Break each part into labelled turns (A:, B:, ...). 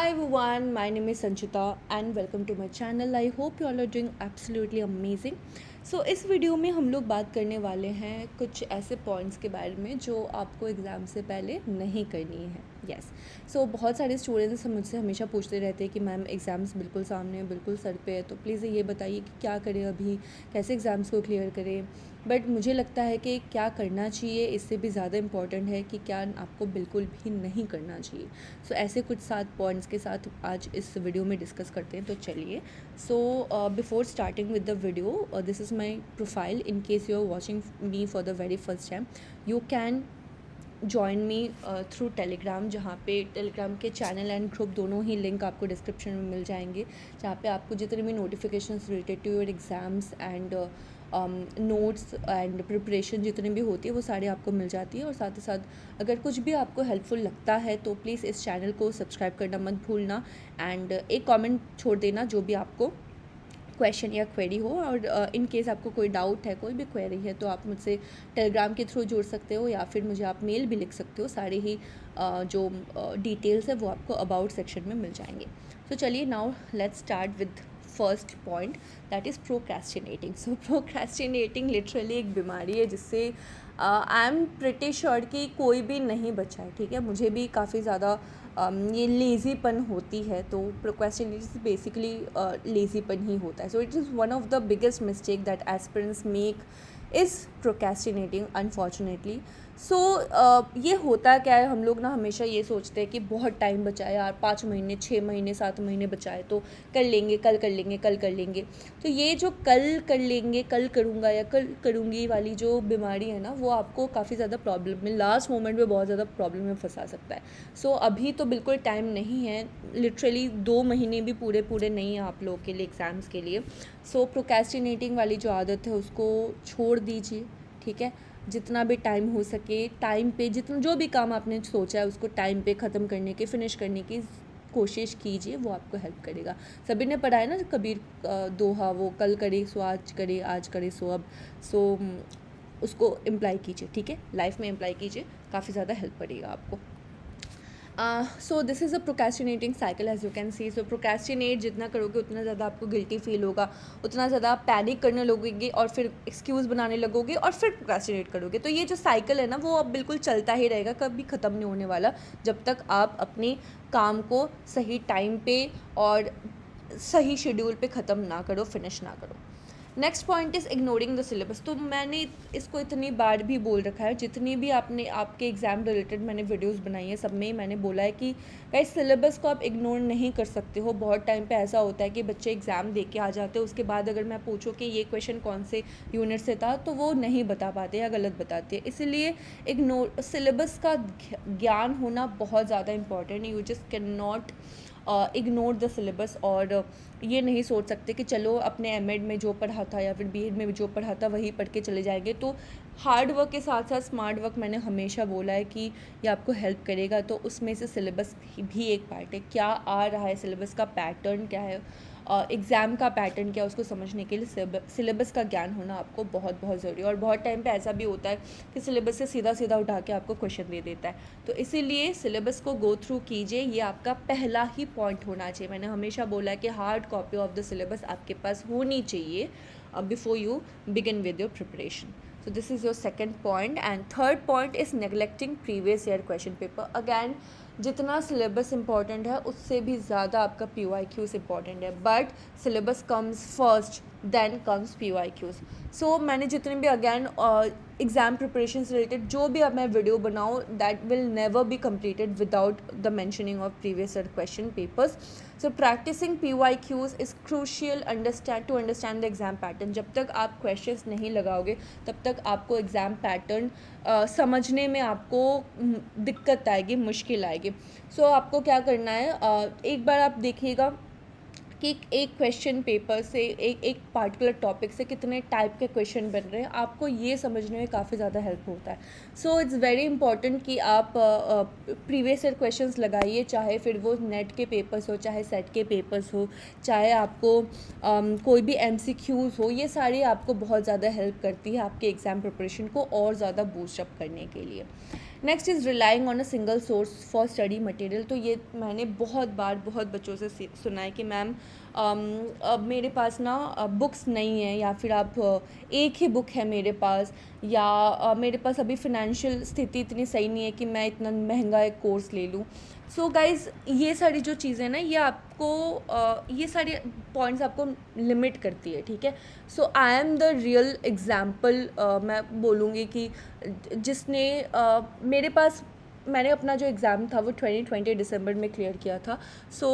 A: Hi everyone, my name is Sanchita and welcome to my channel. I hope you all are doing absolutely amazing. इस video में हम लोग बात करने वाले हैं कुछ ऐसे पॉइंट्स के बारे में जो आपको एग्ज़ाम से पहले नहीं करनी है. यस. बहुत सारे स्टूडेंट्स मुझसे हमेशा पूछते रहते हैं कि मैम एग्ज़ाम्स बिल्कुल सामने है, बिल्कुल सर पे है, तो प्लीज़ ये बताइए कि क्या करें अभी, कैसे एग्ज़ाम्स को क्लियर करें. बट मुझे लगता है कि क्या करना चाहिए इससे भी ज़्यादा इम्पॉर्टेंट है कि क्या आपको बिल्कुल भी नहीं करना चाहिए. ऐसे कुछ 7 पॉइंट्स के साथ आज इस वीडियो में डिस्कस करते हैं. तो चलिए. Before starting with the video, this is my profile. In case you are watching me for the very first time, you can join me through Telegram, जहाँ पे टेलीग्राम के चैनल एंड ग्रुप दोनों ही link आपको description में मिल जाएंगे, जहाँ पे आपको जितने भी notifications related to your exams and notes and preparation जितनी भी होती है वो सारी आपको मिल जाती है. और साथ ही साथ अगर कुछ भी आपको हेल्पफुल लगता है तो प्लीज़ इस चैनल को सब्सक्राइब करना मत भूलना एंड एक कमेंट छोड़ देना जो भी आपको क्वेश्चन या क्वेरी हो. और इन केस आपको कोई डाउट है, कोई भी क्वेरी है, तो आप मुझसे टेलीग्राम के थ्रू जुड़ सकते हो या फिर मुझे आप मेल भी लिख सकते हो. सारे ही जो डिटेल्स है वो आपको अबाउट सेक्शन में मिल जाएंगे. चलिए now let's start with first point, that is procrastinating. Procrastinating literally एक बीमारी है जिससे आई एम प्रिटी श्योर कि कोई भी नहीं बचा है. ठीक है, मुझे भी काफ़ी ज़्यादा ये लेज़ीपन होती है. तो प्रोक्रेस्टिनेशन बेसिकली लेज़ीपन ही होता है. It is one of the biggest mistake that aspirants make is procrastinating unfortunately. ये होता क्या है, हम लोग ना हमेशा ये सोचते हैं कि बहुत टाइम बचा है यार, 5 महीने 6 महीने 7 महीने बचाए तो कर लेंगे, कल कर लेंगे, कल कर लेंगे. तो ये जो कल कर लेंगे, कल करूँगा या कल करूँगी वाली जो बीमारी है ना, वो आपको काफ़ी ज़्यादा प्रॉब्लम में, लास्ट मोमेंट में बहुत ज़्यादा प्रॉब्लम में फंसा सकता है. अभी तो बिल्कुल टाइम नहीं है, लिटरली 2 महीने भी पूरे पूरे नहीं है आप लोगों के लिए एग्ज़ाम्स के लिए. प्रोक्रेस्टिनेटिंग वाली जो आदत है उसको छोड़ दीजिए. ठीक है, जितना भी टाइम हो सके टाइम पे जितना जो भी काम आपने सोचा है उसको टाइम पे ख़त्म करने की, फिनिश करने की कोशिश कीजिए. वो आपको हेल्प करेगा. सभी ने पढ़ा है ना कबीर दोहा, वो कल करे सो आज करे, आज करे सो अब. उसको इम्प्लाई कीजिए. ठीक है, लाइफ में इम्प्लाई कीजिए, काफ़ी ज़्यादा हेल्प करेगा आपको. This is a procrastinating cycle as you can see. Procrastinate जितना करोगे उतना ज़्यादा आपको गिल्टी फील होगा, उतना ज़्यादा आप पैनिक करने लगोगे और फिर एक्सक्यूज़ बनाने लगोगे और फिर प्रोक्रेस्टिनेट करोगे. तो ये जो साइकिल है ना वो अब बिल्कुल चलता ही रहेगा, कभी ख़त्म नहीं होने वाला जब तक आप अपने काम को सही टाइम पे और सही शेड्यूल पे ख़त्म ना करो, फिनिश ना करो. Next point is ignoring the syllabus. तो मैंने इसको इतनी बार भी बोल रखा है, जितनी भी आपके एग्ज़ाम रिलेटेड मैंने वीडियोस बनाई है सब में मैंने बोला है कि गाइस सिलेबस को आप इग्नोर नहीं कर सकते हो. बहुत टाइम पे ऐसा होता है कि बच्चे एग्ज़ाम दे के आ जाते हैं, उसके बाद अगर मैं पूछूँ कि ये क्वेश्चन कौन से यूनिट से था तो वो नहीं बता पाते या गलत बताते हैं. इसीलिए सिलेबस का ज्ञान होना बहुत ज़्यादा इंपॉर्टेंट है. You just can not ignore the syllabus और ये नहीं सोच सकते कि चलो अपने एमएड में जो पढ़ा था या फिर बीएड में जो पढ़ा था वही पढ़ के चले जाएंगे. तो हार्ड वर्क के साथ साथ स्मार्ट वर्क मैंने हमेशा बोला है कि ये आपको हेल्प करेगा. तो उसमें से सिलेबस भी एक पार्ट है. क्या आ रहा है, सिलेबस का पैटर्न क्या है, एग्ज़ाम का पैटर्न क्या है, उसको समझने के लिए सिलेबस का ज्ञान होना आपको बहुत बहुत ज़रूरी है. और बहुत टाइम पे ऐसा भी होता है कि सिलेबस से सीधा सीधा उठा के आपको क्वेश्चन दे देता है. तो इसीलिए सिलेबस को गो थ्रू कीजिए, ये आपका पहला ही पॉइंट होना चाहिए. मैंने हमेशा बोला है कि hard copy of the syllabus आपके पास होनी चाहिए before you begin with your preparation. This is your second point. And third point is neglecting previous year question paper. Again जितना सिलेबस इंपॉर्टेंट है उससे भी ज़्यादा आपका PYQs इंपॉर्टेंट है. But syllabus comes first then comes PYQs. मैंने जितने भी अगैन एग्ज़ाम प्रिपरेशन से रिलेटेड जो भी अब मैं वीडियो बनाऊँ that will never be completed without the mentioning of previous year question papers. Practising PYQs is crucial to understand the exam pattern. जब तक आप क्वेश्चंस नहीं लगाओगे तब तक आपको एग्ज़ाम पैटर्न समझने में आपको दिक्कत आएगी, मुश्किल आएगी. आपको क्या करना है, एक बार आप देखिएगा कि एक क्वेश्चन पेपर से एक पार्टिकुलर टॉपिक से कितने टाइप के क्वेश्चन बन रहे हैं, आपको ये समझने में काफ़ी ज़्यादा हेल्प होता है. इट्स वेरी इंपॉर्टेंट कि आप प्रीवियस ईयर क्वेश्चंस लगाइए, चाहे फिर वो नेट के पेपर्स हो, चाहे सेट के पेपर्स हो, चाहे आपको कोई भी MCQs हो. ये सारी आपको बहुत ज़्यादा हेल्प करती है आपके एग्ज़ाम प्रिपरेशन को और ज़्यादा बूस्ट अप करने के लिए. Next is relying on a single source for study material. तो ये मैंने बहुत बार बहुत बच्चों से सुना है कि मैम अब मेरे पास ना बुक्स नहीं है, या फिर आप एक ही बुक है मेरे पास, या मेरे पास अभी फ़ाइनेंशियल स्थिति इतनी सही नहीं है कि मैं इतना महंगा एक कोर्स ले लूँ। सो गाइज़, ये सारी जो चीज़ें ना, ये आपको ये सारे पॉइंट्स आपको लिमिट करती है, ठीक है। So I am the real example, मैं बोलूँगी कि जिसने मेरे पास, मैंने अपना जो एग्ज़ाम था वो 2020 दिसंबर में क्लियर किया था। सो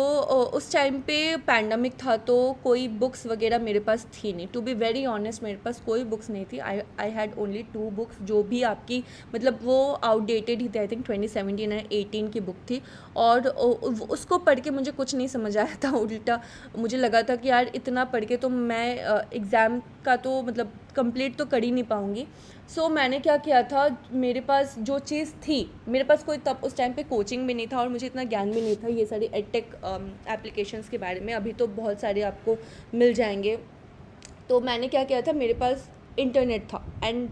A: उस टाइम पे पैंडमिक था, तो कोई बुक्स वगैरह मेरे पास थी नहीं। टू बी वेरी ऑनेस्ट, मेरे पास कोई बुक्स नहीं थी। आई हैड ओनली 2 बुक्स, जो भी आपकी मतलब वो आउटडेटेड ही थे। आई थिंक 2017 एंड 18 की बुक थी, और उसको पढ़ के मुझे कुछ नहीं समझ आया था। उल्टा मुझे लगा था कि यार इतना पढ़ के तो मैं एग्ज़ाम का तो मतलब कंप्लीट तो कर ही नहीं पाऊँगी। सो मैंने क्या किया था, मेरे पास जो चीज़ थी, मेरे पास कोई तब उस टाइम पे कोचिंग भी नहीं था, और मुझे इतना ज्ञान भी नहीं था ये सारी एडटेक एप्लीकेशंस के बारे में। अभी तो बहुत सारे आपको मिल जाएंगे। तो मैंने क्या किया था, मेरे पास इंटरनेट था, and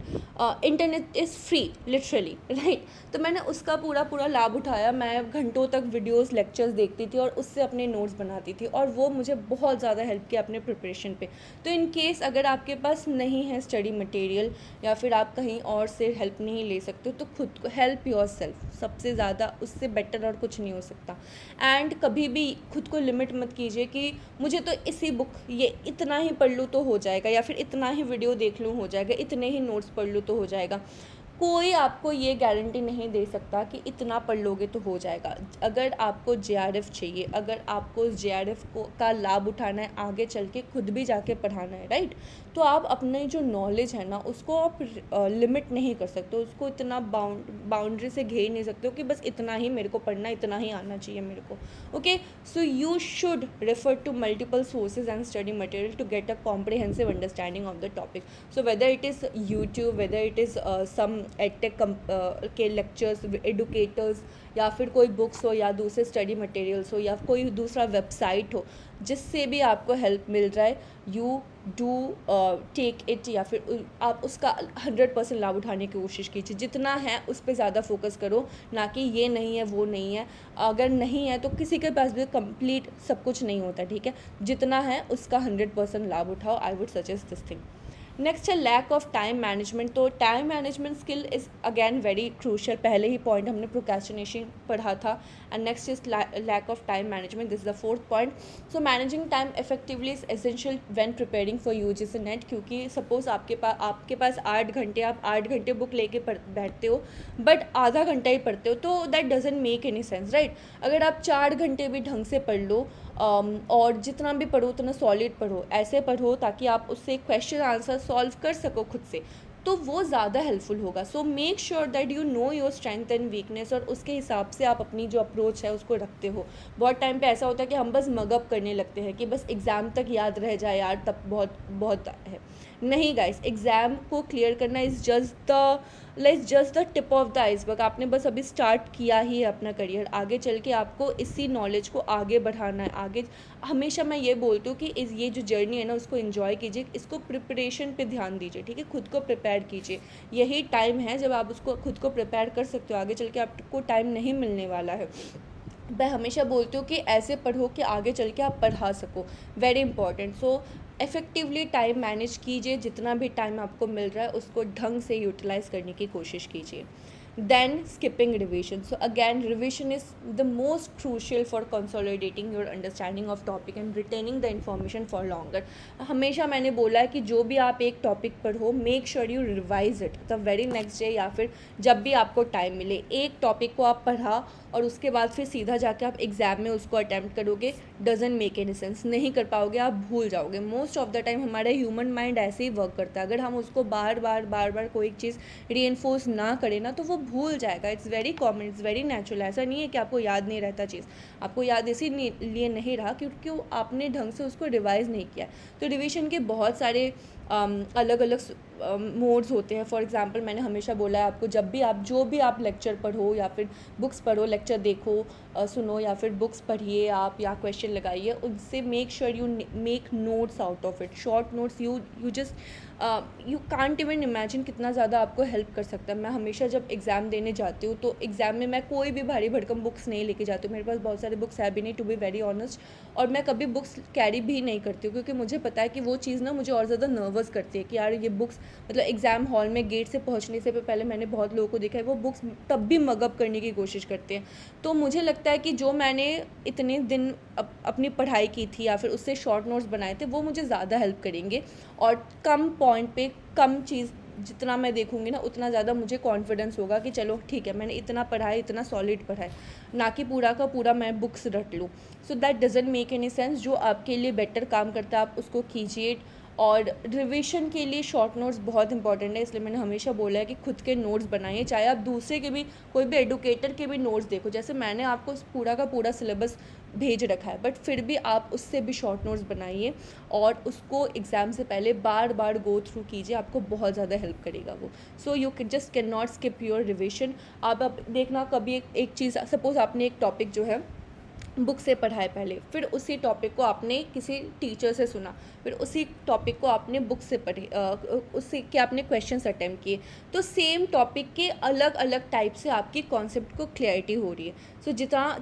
A: internet is free literally, right. तो मैंने उसका पूरा लाभ उठाया। मैं घंटों तक वीडियोस लेक्चर्स देखती थी और उससे अपने नोट्स बनाती थी, और वो मुझे बहुत ज़्यादा हेल्प किया अपने प्रिपरेशन पे। तो इन केस अगर आपके पास नहीं है स्टडी मटेरियल, या फिर आप कहीं और से हेल्प नहीं ले सकते, तो खुद को हेल्प योर सेल्फ, सबसे ज़्यादा उससे बेटर और कुछ नहीं हो सकता। एंड कभी भी खुद को लिमिट मत कीजिए कि मुझे तो इसी बुक ये इतना ही पढ़ लूँ तो हो जाएगा, या फिर इतना ही वीडियो देख लूँ हो जाएगा, इतने ही नोट्स पढ़ लूँ तो हो जाएगा। कोई आपको ये गारंटी नहीं दे सकता कि इतना पढ़ लोगे तो हो जाएगा। अगर आपको जेआरएफ चाहिए, अगर आपको जेआरएफ को का लाभ उठाना है, आगे चल के खुद भी जाके पढ़ाना है, राइट, तो आप अपने जो नॉलेज है ना, उसको आप लिमिट नहीं कर सकते, उसको इतना बाउंड्री से घेर नहीं सकते हो कि बस इतना ही मेरे को पढ़ना, इतना ही आना चाहिए मेरे को। Okay, so you should refer to multiple sources and study material to get a comprehensive understanding of the topic. So whether it is YouTube, whether it is some edtech के लेक्चर्स, एडुकेटर्स, या फिर कोई books हो, या दूसरे study materials हो, या कोई दूसरा वेबसाइट हो, जिससे भी आपको हेल्प मिल रहा है, यू डू टेक इट, या फिर आप उसका 100% लाभ उठाने की कोशिश कीजिए। जितना है उस पर ज़्यादा फोकस करो, ना कि ये नहीं है वो नहीं है। अगर नहीं है तो किसी के पास भी कंप्लीट सब कुछ नहीं होता, ठीक है। जितना है उसका 100% लाभ उठाओ। I would suggest this thing. Next है लैक ऑफ टाइम मैनेजमेंट। तो time management skill is again very crucial. पहले ही पॉइंट हमने प्रोक्रेस्टिनेशन पढ़ा था, and next is lack of time management, this is the fourth point. So managing time effectively is essential when preparing for UGC NET. क्योंकि suppose आपके पास 8 घंटे, आप 8 घंटे बुक लेके बैठते हो, बट आधा घंटा ही पढ़ते हो, तो that doesn't make any sense, right. अगर आप 4 घंटे भी ढंग से पढ़ लो, और जितना भी पढ़ो उतना सॉलिड पढ़ो, ऐसे पढ़ो ताकि आप उससे क्वेश्चन आंसर सॉल्व कर सको खुद से, तो वो ज़्यादा हेल्पफुल होगा। So make sure that you know your strength and weakness, और उसके हिसाब से आप अपनी जो अप्रोच है उसको रखते हो। बहुत टाइम पे ऐसा होता है कि हम बस मगअप करने लगते हैं कि बस एग्ज़ाम तक याद रह जाए यार, तब बहुत बहुत है। नहीं गाइस, एग्ज़ाम को क्लियर करना is just the tip of the iceberg. आपने बस अभी स्टार्ट किया ही है अपना करियर, आगे चल के आपको इसी नॉलेज को आगे बढ़ाना है। आगे हमेशा मैं ये बोलती हूँ कि ये जो जर्नी है ना, उसको एंजॉय कीजिए, इसको प्रिपरेशन पे ध्यान दीजिए, ठीक है। खुद को प्रिपेयर कीजिए, यही टाइम है जब आप उसको खुद को प्रिपेयर कर सकते हो। आगे चल के आपको टाइम नहीं मिलने वाला है। मैं हमेशा बोलती हूँ कि ऐसे पढ़ो कि आगे चल के आप पढ़ा सको, वेरी इंपॉर्टेंट। सो इफ़ेक्टिवली टाइम मैनेज कीजिए, जितना भी टाइम आपको मिल रहा है उसको ढंग से यूटिलाइज़ करने की कोशिश कीजिए। Then skipping revision. So again, revision is the most crucial for consolidating your understanding of topic and retaining the information for longer. हमेशा मैंने बोला है कि जो भी आप एक टॉपिक पढ़ो, make sure you revise it the very next day, या फिर जब भी आपको टाइम मिले। एक टॉपिक को आप पढ़ा और उसके बाद फिर सीधा जाके आप एग्ज़ाम में उसको अटैम्प्ट करोगे, डजेंट मेक एनी सेंस, नहीं कर पाओगे, आप भूल जाओगे। मोस्ट ऑफ द टाइम हमारा ह्यूमन माइंड ऐसे ही वर्क करता है। अगर हम उसको बार बार कोई चीज़ रीइंफोर्स ना करें ना, तो वो भूल जाएगा। It's very common, it's very natural. ऐसा नहीं है कि आपको याद नहीं रहता चीज़, आपको याद इसीलिए नहीं रहा क्योंकि आपने ढंग से उसको रिवाइज़ नहीं किया। तो रिविज़न के बहुत सारे अलग अलग मोड्स होते हैं। फॉर एग्जांपल मैंने हमेशा बोला है आपको, जब भी आप जो भी आप लेक्चर पढ़ो या फिर बुक्स पढ़ो, लेक्चर देखो, सुनो या फिर बुक्स पढ़िए आप या क्वेश्चन लगाइए, उनसे make sure you make notes out of it, short notes. You just you can't even imagine कितना ज़्यादा आपको हेल्प कर सकता है। मैं हमेशा जब एग्ज़ाम देने जाती हूँ तो एग्ज़ाम में मैं कोई भी भारी भरकम बुक्स नहीं लेके जाती हूँ। मेरे पास बहुत सारे बुक्स है भी नहीं, टू बी वेरी ऑनेस्ट, और मैं कभी बुक्स कैरी भी नहीं करती हूँ, क्योंकि मुझे पता है कि वो चीज़ ना मुझे और ज़्यादा नर्वस करती है कि यार ये बुक्स, मतलब एग्ज़ाम हॉल में गेट से पहुँचने से पहले मैंने बहुत लोगों को देखा है वो बुक्स तब भी मगअप करने की कोशिश करते हैं। तो मुझे लगता है कि जो मैंने इतने दिन अपनी पढ़ाई की थी या फिर उससे शॉर्ट नोट्स बनाए थे, वो मुझे ज़्यादा हेल्प करेंगे, और कम पॉइंट पे कम चीज़ जितना मैं देखूँगी ना उतना ज़्यादा मुझे कॉन्फिडेंस होगा कि चलो ठीक है, मैंने इतना पढ़ा है, इतना सॉलिड पढ़ा है, ना कि पूरा का पूरा मैं बुक्स रट लूँ। So that doesn't make any sense. जो आपके लिए बेटर काम करता है आप उसको कीजिए। और रिवीजन के लिए शॉर्ट नोट्स बहुत इंपॉर्टेंट है, इसलिए मैंने हमेशा बोला है कि खुद के नोट्स बनाइए, चाहे आप दूसरे के भी, कोई भी एडुकेटर के भी नोट्स देखो। जैसे मैंने आपको पूरा का पूरा सिलेबस भेज रखा है, बट फिर भी आप उससे भी शॉर्ट नोट्स बनाइए और उसको एग्ज़ाम से पहले बार बार गो थ्रू कीजिए, आपको बहुत ज़्यादा हेल्प करेगा वो। So you just can not skip your revision. आप देखना कभी एक चीज़, सपोज़ आपने एक टॉपिक जो है बुक से पढ़ा है पहले, फिर उसी टॉपिक को आपने किसी टीचर से सुना, फिर उसी टॉपिक को आपने बुक से पढ़े, उससे के आपने क्वेश्चंस अटेम्प्ट किए, तो सेम टॉपिक के अलग अलग टाइप से आपकी कॉन्सेप्ट को क्लैरिटी हो रही है। सो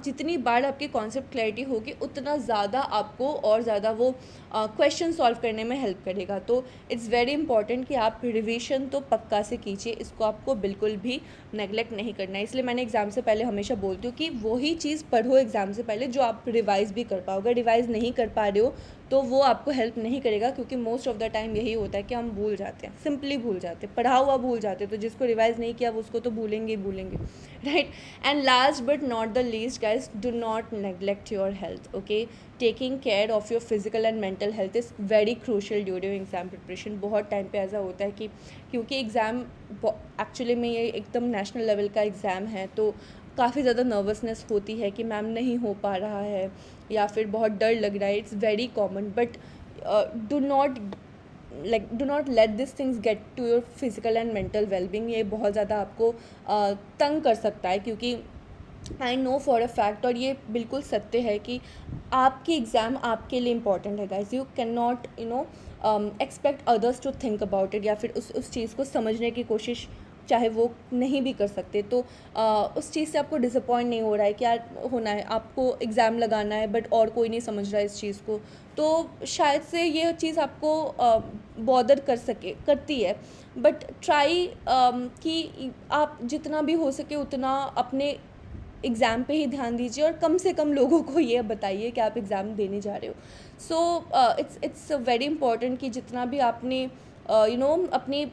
A: जितनी बार आपकी कॉन्सेप्ट क्लैरिटी होगी उतना ज़्यादा आपको और ज़्यादा वो क्वेश्चन सॉल्व करने में हेल्प करेगा। तो इट्स वेरी इंपॉर्टेंट कि आप रिविजन तो पक्का से कीजिए, इसको आपको बिल्कुल भी नेगलेक्ट नहीं करना है। इसलिए मैंने एग्ज़ाम से पहले हमेशा बोलती हूँ कि वही चीज़ पढ़ो एग्ज़ाम से पहले जो आप रिवाइज़ भी कर पाओ। अगर रिवाइज़ नहीं कर पा रहे हो तो वो आपको हेल्प नहीं करेगा, क्योंकि मोस्ट ऑफ द टाइम यही होता है कि हम भूल जाते हैं, सिंपली भूल जाते हैं, पढ़ा हुआ भूल जाते हैं। तो जिसको रिवाइज़ नहीं किया वो उसको तो भूलेंगे ही भूलेंगे, right. And last but not the least guys, do not neglect your health, okay. Taking care of your physical and mental health is very crucial during exam preparation. बहुत टाइम पे ऐसा होता है कि क्योंकि एग्ज़ाम एक्चुअली में ये एकदम नेशनल लेवल का एग्ज़ाम है, तो काफ़ी ज़्यादा नर्वसनेस होती है कि मैम नहीं हो पा रहा है या फिर बहुत डर लग रहा है। It's very common, but do not let this things get to your physical and mental wellbeing. ये बहुत ज़्यादा आपको तंग कर सकता है, क्योंकि I know for a fact, और ये बिल्कुल सत्य है कि आपकी एग्ज़ाम आपके लिए इम्पॉर्टेंट है guys. You can not expect others to think about it, या फिर उस चीज़ को समझने की कोशिश चाहे वो नहीं भी कर सकते, तो उस चीज़ से आपको डिसअपॉइंट नहीं हो रहा है कि यार होना है, आपको एग्ज़ाम लगाना है बट और कोई नहीं समझ रहा है इस चीज़ को, तो शायद से ये चीज़ आपको बॉदर करती है। बट ट्राई कि आप जितना भी हो सके उतना अपने एग्ज़ाम पे ही ध्यान दीजिए, और कम से कम लोगों को ये बताइए कि आप एग्ज़ाम देने जा रहे हो। सो इट्स वेरी इंपॉर्टेंट कि जितना भी आपने अपनी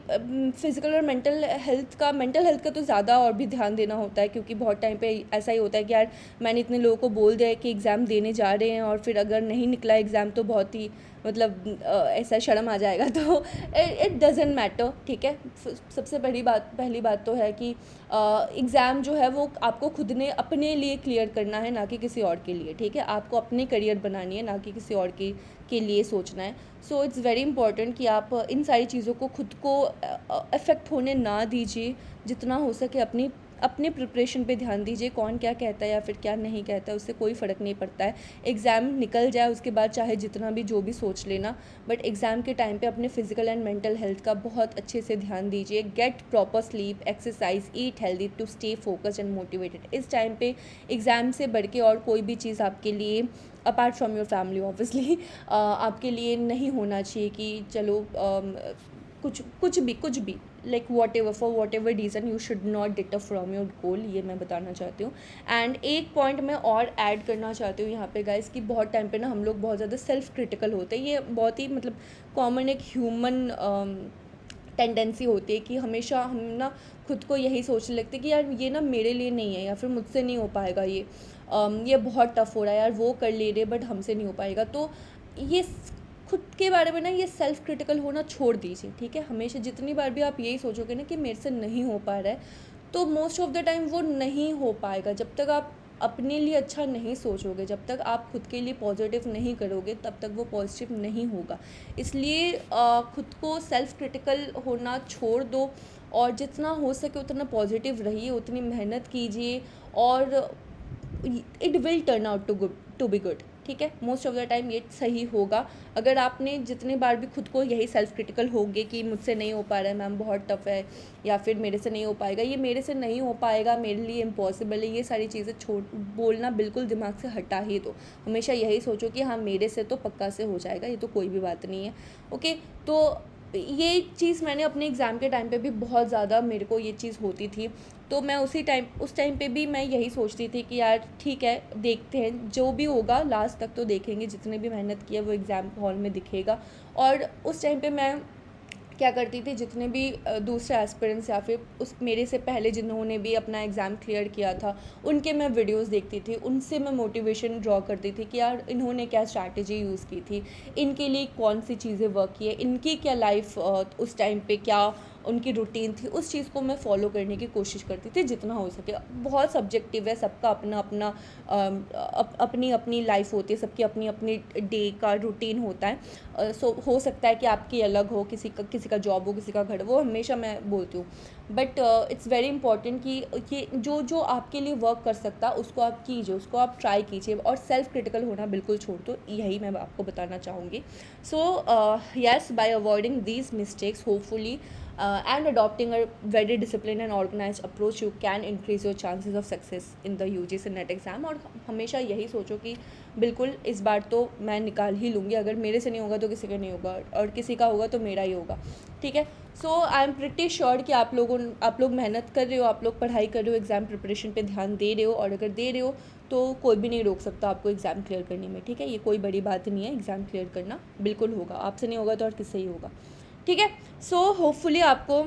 A: फिज़िकल और मेंटल हेल्थ का तो ज़्यादा और भी ध्यान देना होता है, क्योंकि बहुत टाइम पे ऐसा ही होता है कि यार मैंने इतने लोगों को बोल दिया है कि एग्ज़ाम देने जा रहे हैं, और फिर अगर नहीं निकला एग्ज़ाम तो बहुत ही मतलब ऐसा शर्म आ जाएगा। तो इट डज़ंट मैटर, ठीक है। सबसे पहली बात तो है कि एग्ज़ाम जो है वो आपको खुद ने अपने लिए क्लियर करना है, ना कि किसी और के लिए, ठीक है। आपको अपनी करियर बनानी है, ना कि किसी और के लिए सोचना है। सो इट्स वेरी इंपॉर्टेंट कि आप इन सारी चीज़ों को खुद को अफेक्ट होने ना दीजिए। जितना हो सके अपने प्रिपरेशन पे ध्यान दीजिए। कौन क्या कहता है या फिर क्या नहीं कहता है उससे कोई फ़र्क नहीं पड़ता है। एग्ज़ाम निकल जाए उसके बाद चाहे जितना भी जो भी सोच लेना, बट एग्ज़ाम के टाइम पे अपने फिज़िकल एंड मेंटल हेल्थ का बहुत अच्छे से ध्यान दीजिए। Get proper sleep, exercise, eat healthy to stay focused and motivated. इस टाइम पे एग्ज़ाम से बढ़ के और कोई भी चीज़ आपके लिए apart from your family obviously आपके लिए नहीं होना चाहिए कि चलो कुछ भी like whatever reason you should not deter from your goal, ये मैं बताना चाहती हूँ। एंड एक पॉइंट मैं और ऐड करना चाहती हूँ यहाँ पे गाइस, कि बहुत टाइम पे ना हम लोग बहुत ज़्यादा सेल्फ क्रिटिकल होते हैं। ये बहुत ही मतलब कॉमन एक ह्यूमन टेंडेंसी होती है कि हमेशा हम ना खुद को यही सोचने लगते हैं कि यार ये ना मेरे लिए नहीं है, या फिर मुझसे नहीं हो पाएगा, ये बहुत टफ़ हो रहा है यार, वो कर ले रहे बट हमसे नहीं हो पाएगा। तो ये खुद के बारे में ना ये सेल्फ क्रिटिकल होना छोड़ दीजिए, ठीक है। हमेशा जितनी बार भी आप यही सोचोगे ना कि मेरे से नहीं हो पा रहा है, तो मोस्ट ऑफ द टाइम वो नहीं हो पाएगा। जब तक आप अपने लिए अच्छा नहीं सोचोगे, जब तक आप खुद के लिए पॉजिटिव नहीं करोगे, तब तक वो पॉजिटिव नहीं होगा। इसलिए खुद को सेल्फ क्रिटिकल होना छोड़ दो और जितना हो सके उतना पॉजिटिव रहिए, उतनी मेहनत कीजिए और it will turn out to be good. ठीक है, मोस्ट ऑफ द टाइम ये सही होगा। अगर आपने जितने बार भी खुद को यही सेल्फ क्रिटिकल होगे कि मुझसे नहीं हो पा रहा है मैम, बहुत टफ है, या फिर मेरे से नहीं हो पाएगा, ये मेरे से नहीं हो पाएगा, मेरे लिए इम्पॉसिबल है, ये सारी चीज़ें छोड़ बोलना बिल्कुल दिमाग से हटा ही दो। हमेशा यही सोचो कि हाँ मेरे से तो पक्का से हो जाएगा, ये तो कोई भी बात नहीं है। ओके, तो ये चीज़ मैंने अपने एग्ज़ाम के टाइम पे भी बहुत ज़्यादा मेरे को ये चीज़ होती थी। तो मैं उस टाइम पे भी मैं यही सोचती थी कि यार ठीक है, देखते हैं जो भी होगा, लास्ट तक तो देखेंगे, जितने भी मेहनत की है वो एग्ज़ाम हॉल में दिखेगा। और उस टाइम पे मैं क्या करती थी, जितने भी दूसरे एस्पिरेंट्स या फिर उस मेरे से पहले जिन्होंने भी अपना एग्ज़ाम क्लियर किया था, उनके मैं वीडियोस देखती थी, उनसे मैं मोटिवेशन ड्रॉ करती थी कि यार इन्होंने क्या स्ट्रैटेजी यूज़ की थी, इनके लिए कौन सी चीज़ें वर्क की है, इनकी क्या लाइफ उस टाइम पे क्या उनकी रूटीन थी, उस चीज़ को मैं फॉलो करने की कोशिश करती थी जितना हो सके। बहुत सब्जेक्टिव है, सबका अपना अपना अपनी अपनी लाइफ होती है, सबकी अपनी अपनी डे का रूटीन होता है। सो हो सकता है कि आपकी अलग हो, किसी का जॉब हो, किसी का घर, वो हमेशा मैं बोलती हूँ। बट इट्स वेरी इंपॉर्टेंट कि ये जो आपके लिए वर्क कर सकता है उसको आप कीजिए, उसको आप ट्राई कीजिए और सेल्फ क्रिटिकल होना बिल्कुल छोड़ दो, यही मैं आपको बताना चाहूँगी। So yes, bye avoiding these mistakes hopefully and adopting a very disciplined and organized approach, you can increase your chances of success in the UGC NET exam। और हमेशा यही सोचो कि बिल्कुल इस बार तो मैं निकाल ही लूँगी, अगर मेरे से नहीं होगा तो किसी का नहीं होगा, और किसी का होगा तो मेरा ही होगा। ठीक है, so I am pretty sure कि आप लोग मेहनत कर रहे हो, आप लोग पढ़ाई कर रहे हो, एग्ज़ाम प्रिपरेशन पे ध्यान दे रहे हो, और अगर दे रहे हो तो कोई भी नहीं रोक सकता आपको एग्ज़ाम क्लियर करने में। ठीक है, ये कोई बड़ी बात नहीं है, एग्ज़ाम क्लियर करना बिल्कुल होगा, आपसे नहीं होगा तो और किससे ही होगा। ठीक है, सो होपफुली आपको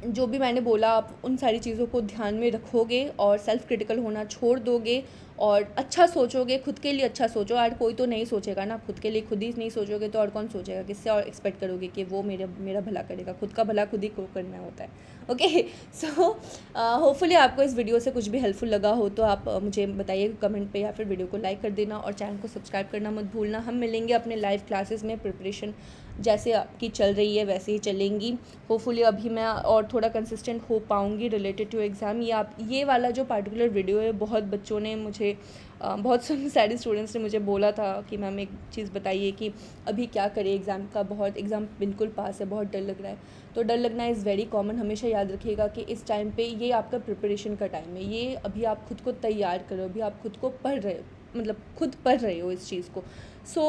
A: जो भी मैंने बोला आप उन सारी चीज़ों को ध्यान में रखोगे और सेल्फ क्रिटिकल होना छोड़ दोगे और अच्छा सोचोगे, खुद के लिए अच्छा सोचो। यार कोई तो नहीं सोचेगा ना, खुद के लिए खुद ही नहीं सोचोगे तो और कौन सोचेगा, किससे और एक्सपेक्ट करोगे कि वो मेरा भला करेगा। खुद का भला खुद ही को करना होता है। ओके, सो होपफुली आपको इस वीडियो से कुछ भी हेल्पफुल लगा हो तो आप मुझे बताइए कमेंट पे, या फिर वीडियो को लाइक कर देना और चैनल को सब्सक्राइब करना मत भूलना। हम मिलेंगे अपने लाइव क्लासेस में, प्रिपरेशन जैसे आपकी चल रही है वैसे ही चलेंगी। होपफुली अभी मैं और थोड़ा कंसिस्टेंट हो पाऊँगी रिलेटेड टू एग्ज़ाम। ये वाला जो पार्टिकुलर वीडियो है, बहुत बच्चों ने मुझे बहुत सारे स्टूडेंट्स ने मुझे बोला था कि मैम एक चीज़ बताइए कि अभी क्या करें, एग्ज़ाम बिल्कुल पास है, बहुत डर लग रहा है। तो डर लगना इज़ वेरी कॉमन। हमेशा याद रखिएगा कि इस टाइम पे ये आपका प्रिपरेशन का टाइम है, ये अभी आप खुद को तैयार करो, अभी आप खुद को पढ़ रहे हो, मतलब खुद पढ़ रहे हो इस चीज़ को। सो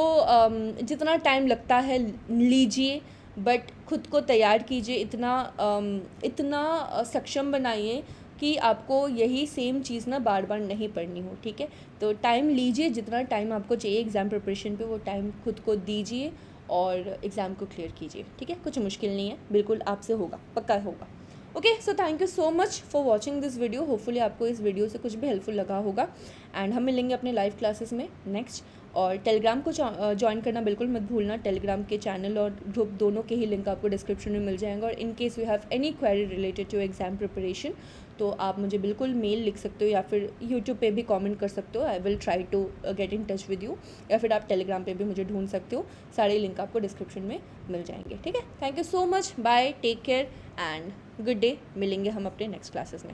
A: जितना टाइम लगता है लीजिए, बट खुद को तैयार कीजिए, इतना सक्षम बनाइए कि आपको यही सेम चीज़ ना बार बार नहीं पढ़नी हो। ठीक है, तो टाइम लीजिए, जितना टाइम आपको चाहिए एग्ज़ाम प्रिपरेशन पे वो टाइम खुद को दीजिए और एग्ज़ाम को क्लियर कीजिए। ठीक है, कुछ मुश्किल नहीं है, बिल्कुल आपसे होगा, पक्का होगा। Okay, so thank you so much for watching this video. Hopefully आपको इस वीडियो से कुछ भी हेल्पफुल लगा होगा एंड हम मिलेंगे अपने लाइव क्लासेस में नेक्स्ट। और टेलीग्राम को ज्वाइन करना बिल्कुल मत भूलना। टेलीग्राम के चैनल और ग्रुप दोनों के ही लिंक आपको डिस्क्रिप्शन में मिल जाएंगे। और in case you have any query related to exam preparation तो आप मुझे बिल्कुल मेल लिख सकते हो या फिर यूट्यूब पे भी कमेंट कर सकते हो। I will try to get in touch with you, या फिर आप टेलीग्राम पे भी मुझे ढूंढ सकते हो। सारे लिंक आपको डिस्क्रिप्शन में मिल जाएंगे। ठीक है, thank you so much, bye, take care and good day. मिलेंगे हम अपने नेक्स्ट क्लासेस में।